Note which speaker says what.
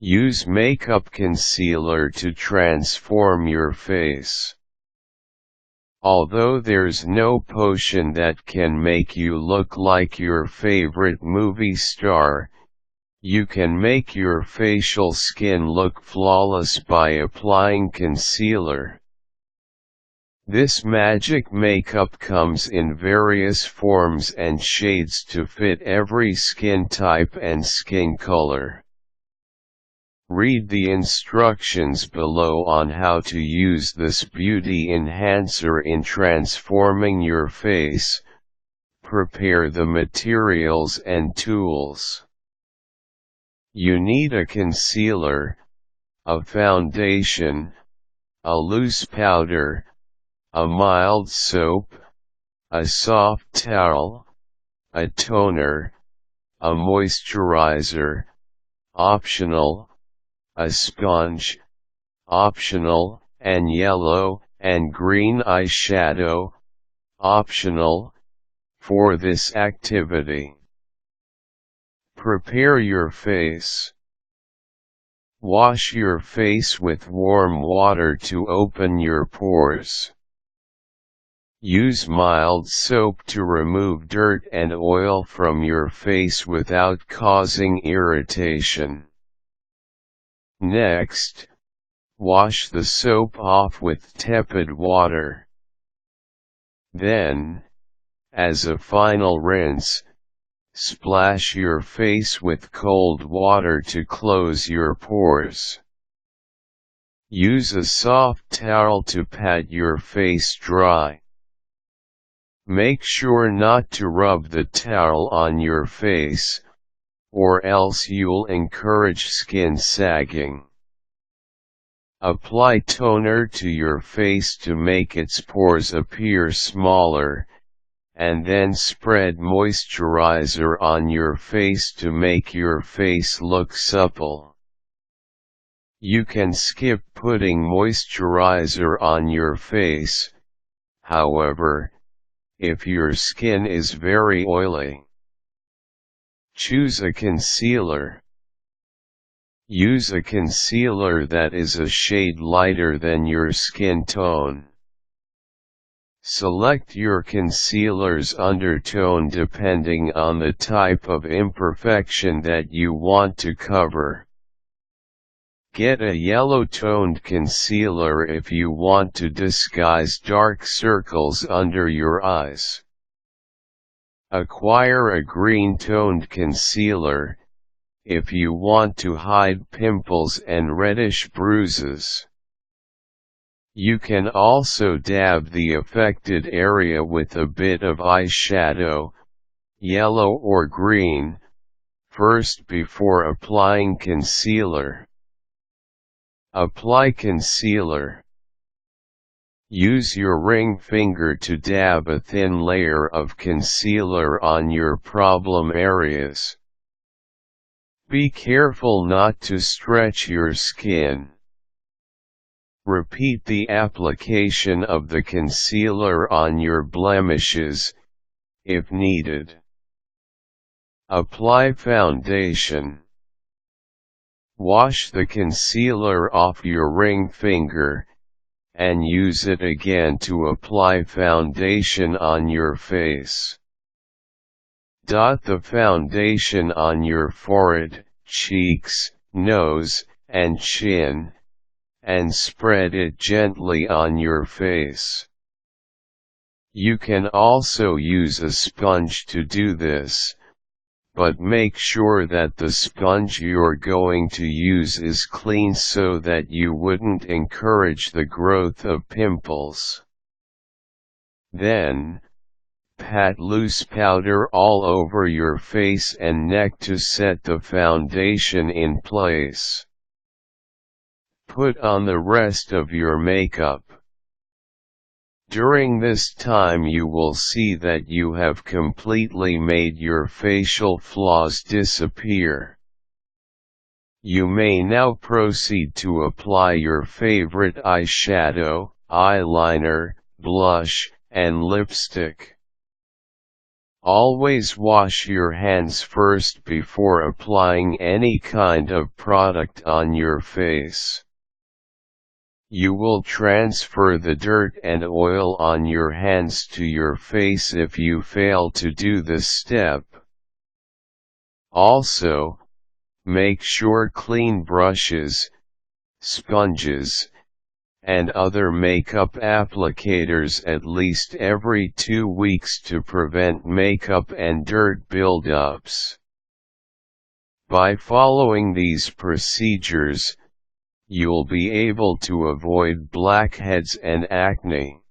Speaker 1: Use makeup concealer to transform your face. Although there's no potion that can make you look like your favorite movie star, you can make your facial skin look flawless by applying concealer. This magic makeup comes in various forms and shades to fit every skin type and skin color. Read the instructions below on how to use this beauty enhancer in transforming your face. Prepare the materials and tools. You need a concealer, a foundation, a loose powder, a mild soap, a soft towel, a toner, a moisturizer, optional, a sponge, optional, and yellow and green eyeshadow, optional, for this activity. Prepare your face. Wash your face with warm water to open your pores. Use mild soap to remove dirt and oil from your face without causing irritation. Next, wash the soap off with tepid water. Then, as a final rinse, splash your face with cold water to close your pores. Use a soft towel to pat your face dry. Make sure not to rub the towel on your face, or else you'll encourage skin sagging. Apply toner to your face to make its pores appear smaller, and then spread moisturizer on your face to make your face look supple. You can skip putting moisturizer on your face, however, if your skin is very oily. Choose a concealer. Use a concealer that is a shade lighter than your skin tone. Select your concealer's undertone depending on the type of imperfection that you want to cover. Get a yellow-toned concealer if you want to disguise dark circles under your eyes. Acquire a green-toned concealer if you want to hide pimples and reddish bruises. You can also dab the affected area with a bit of eyeshadow, yellow or green, first before applying concealer. Apply concealer. Use your ring finger to dab a thin layer of concealer on your problem areas. Be careful not to stretch your skin. Repeat the application of the concealer on your blemishes, if needed. Apply foundation. Wash the concealer off your ring finger, and use it again to apply foundation on your face. Dot the foundation on your forehead, cheeks, nose, and chin, and spread it gently on your face. You can also use a sponge to do this, but make sure that the sponge you're going to use is clean so that you wouldn't encourage the growth of pimples. Then, pat loose powder all over your face and neck to set the foundation in place. Put on the rest of your makeup. During this time you will see that you have completely made your facial flaws disappear. You may now proceed to apply your favorite eyeshadow, eyeliner, blush, and lipstick. Always wash your hands first before applying any kind of product on your face. You will transfer the dirt and oil on your hands to your face if you fail to do this step. Also, make sure clean brushes, sponges, and other makeup applicators at least every 2 weeks to prevent makeup and dirt buildups. By following these procedures, you'll be able to avoid blackheads and acne.